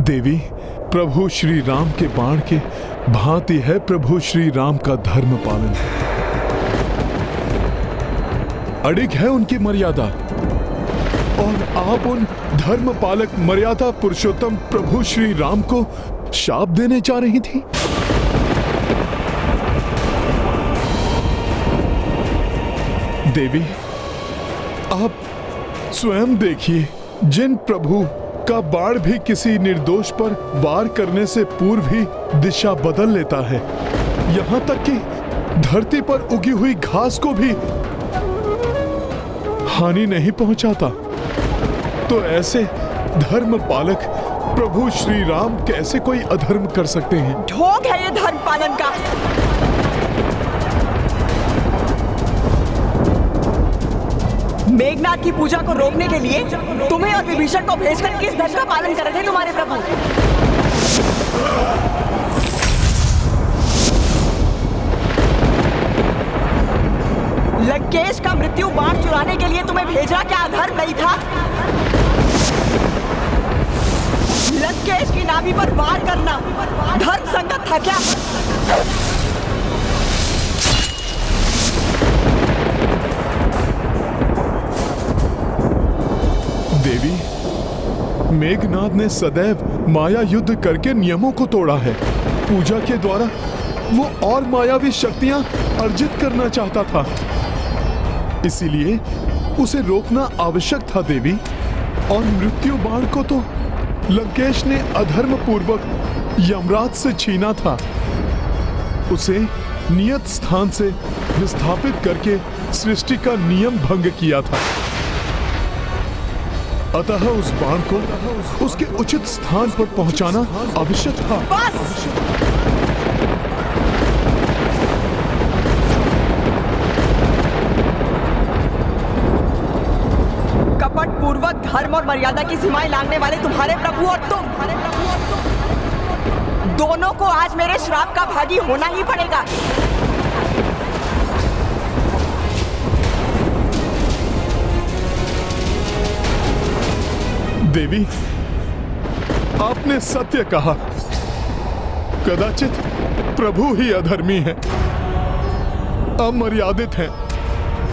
देवी, प्रभु श्री राम के बाण के भांति है प्रभु श्री राम का धर्म पालन। अड़िग है उनकी मर्यादा, और आप उन धर्म पालक मर्यादा पुरुषोत्तम प्रभु श्री राम को शाप देने जा रही थी। देवी, आप स्वयं देखिए, जिन प्रभु का बाण भी किसी निर्दोष पर वार करने से पूर्व ही दिशा बदल लेता है, यहां तक कि धरती पर उगी हुई घास को भी हानि नहीं पहुंचाता, तो ऐसे धर्म पालक प्रभु श्री राम कैसे कोई अधर्म कर सकते हैं? ढोंग है ये धर्म पालन का। मेघनाथ की पूजा को रोकने के लिए तुम्हें और विभीषण को भेजकर किस धर्म का पालन कर रहे थे तुम्हारे प्रभु? लंकेश का मृत्यु बाण चुराने के लिए तुम्हें भेजना क्या अधर्म नहीं था? लंकेश की नाभि पर वार करना धर्म संगत था क्या? देवी, मेघनाद ने सदैव माया युद्ध करके नियमों को तोड़ा है। पूजा के द्वारा वो और मायावी शक्तियां अर्जित करना चाहता था, इसीलिए उसे रोकना आवश्यक था देवी। और मृत्यु बाण को तो लंकेश ने अधर्म पूर्वक यमराज से छीना था, उसे नियत स्थान से विस्थापित करके सृष्टि का नियम भंग किया था। अतः उस बाण को उसके उचित स्थान पर पहुंचाना आवश्यक था। बस! कपट पूर्वक धर्म और मर्यादा की सीमाएं लांघने वाले तुम्हारे प्रभु और तुम दोनों को आज मेरे श्राप का भागी होना ही पड़ेगा। देवी, आपने सत्य कहा। कदाचित प्रभु ही अधर्मी हैं, अमर्यादित हैं।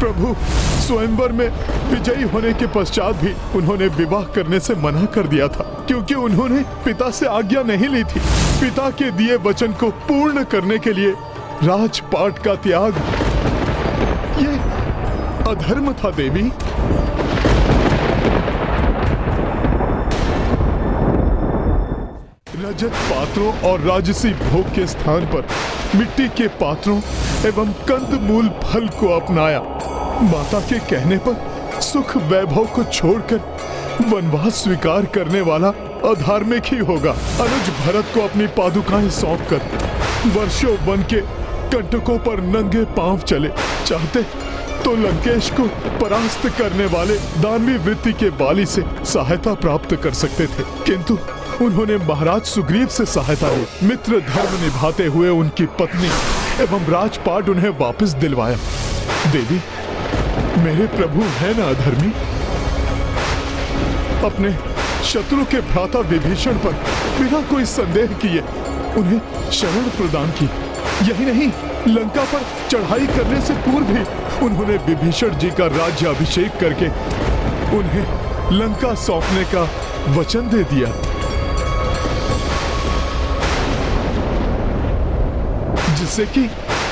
प्रभु स्वयंवर में विजयी होने के पश्चात भी उन्होंने विवाह करने से मना कर दिया था, क्योंकि उन्होंने पिता से आज्ञा नहीं ली थी। पिता के दिए वचन को पूर्ण करने के लिए राजपाट का त्याग, ये अधर्म था देवी। रजत पात्रों और राजसी भोग के स्थान पर मिट्टी के पात्रों एवं कंदमूल फल को अपनाया। माता के कहने पर सुख वैभव को छोड़कर वनवास स्वीकार करने वाला अधार्मिक ही होगा। अनुज भरत को अपनी पादुकाएं सौंपकर वर्षों वन के कंटकों पर नंगे पांव चले। चाहते तो लंकेश को परास्त करने वाले दानवी वृत्ति के बाली से सहायता प्राप्त कर सकते थे, किंतु उन्होंने महाराज सुग्रीव से सहायता ली। मित्र धर्म निभाते हुए उनकी पत्नी एवं राजपाट उन्हें वापस दिलवाया। देवी, मेरे प्रभु है ना अधर्मी? अपने शत्रु के भ्राता विभीषण पर बिना कोई संदेह किए उन्हें शरण प्रदान की। यही नहीं, लंका पर चढ़ाई करने से पूर्व ही उन्होंने विभीषण जी का राज्य अभिषेक करके उन्हें लंका सौंपने का वचन दे दिया, जिससे कि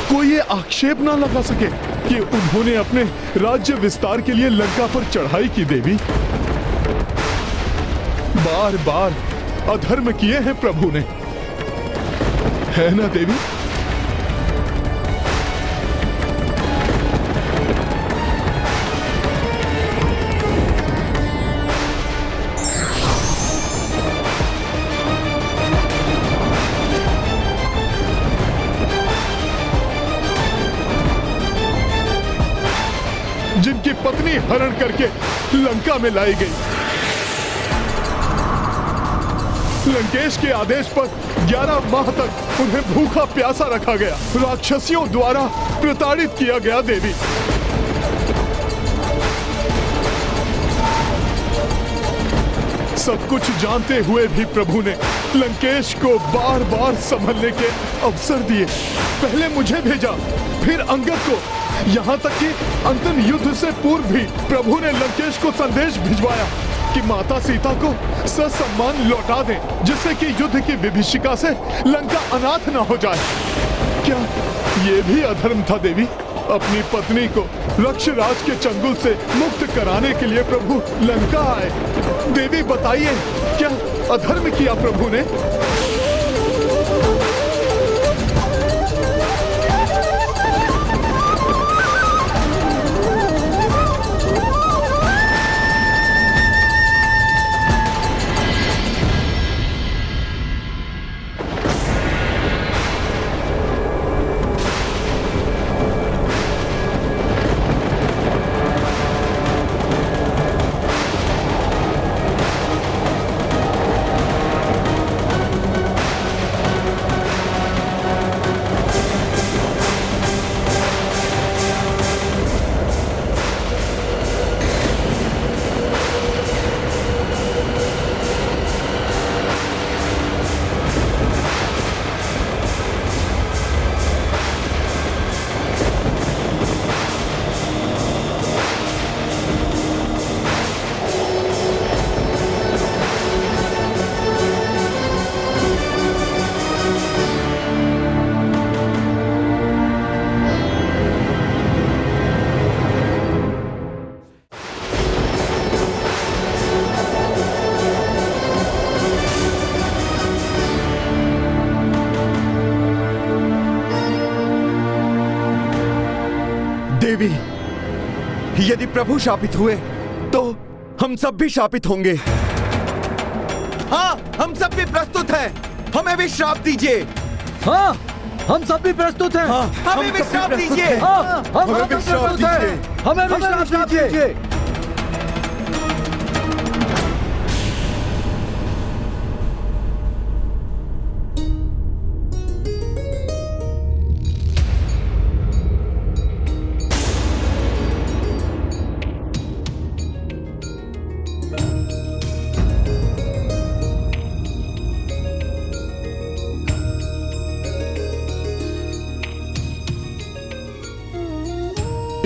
कोई ये आक्षेप ना लगा सके कि उन्होंने अपने राज्य विस्तार के लिए लंका पर चढ़ाई की। देवी, बार बार अधर्म किए हैं प्रभु ने, है ना देवी? जिनकी पत्नी हरण करके लंका में लाई गई। लंकेश के आदेश पर 11 माह तक उन्हें भूखा प्यासा रखा गया, राक्षसियों द्वारा प्रताड़ित किया गया। देवी, सब कुछ जानते हुए भी प्रभु ने लंकेश को बार बार संभलने के अवसर दिए। पहले मुझे भेजा, फिर अंगद को, यहाँ तक कि अंतिम युद्ध से पूर्व भी प्रभु ने लंकेश को संदेश भिजवाया कि माता सीता को ससम्मान लौटा दें, जिससे कि युद्ध की विभीषिका से लंका अनाथ न हो जाए। क्या ये भी अधर्म था देवी? अपनी पत्नी को रक्षराज के चंगुल से मुक्त कराने के लिए प्रभु लंका आए। देवी बताइए, क्या अधर्म किया प्रभु ने? देवी, यदि प्रभु शापित हुए तो हम सब भी शापित होंगे। हाँ, हम सब भी प्रस्तुत हैं। हमें भी श्राप दीजिए। हाँ, हम सब भी प्रस्तुत हैं। हाँ, हमें भी श्राप दीजिए। हाँ, हम भी श्राप दीजिए। हमें भी श्राप दीजिए।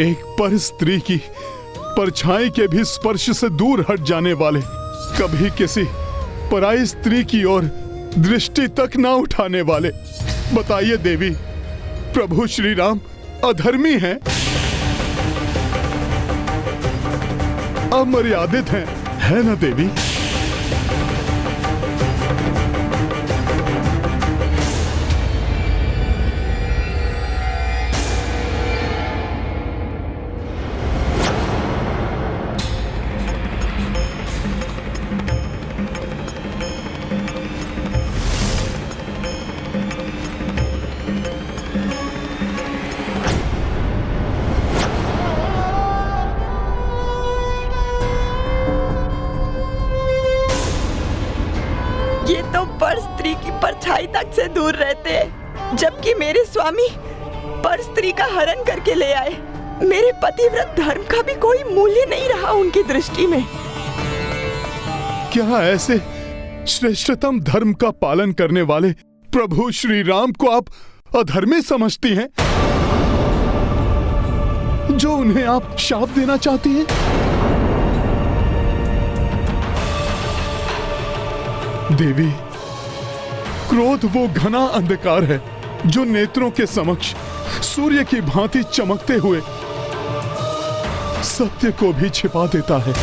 एक पर स्त्री की परछाई के भी स्पर्श से दूर हट जाने वाले, कभी किसी पराई स्त्री की ओर दृष्टि तक ना उठाने वाले, बताइए देवी, प्रभु श्री राम अधर्मी हैं, अमर्यादित हैं, है ना देवी? ये तो पर स्त्री की परछाई तक से दूर रहते हैं, जबकि मेरे स्वामी पर स्त्री का हरण करके ले आए। मेरे पतिव्रत धर्म का भी कोई मूल्य नहीं रहा उनकी दृष्टि में। क्या ऐसे श्रेष्ठतम धर्म का पालन करने वाले प्रभु श्री राम को आप अधर्मी समझती हैं, जो उन्हें आप शाप देना चाहती हैं? देवी, क्रोध वो घना अंधकार है जो नेत्रों के समक्ष सूर्य की भांति चमकते हुए सत्य को भी छिपा देता है।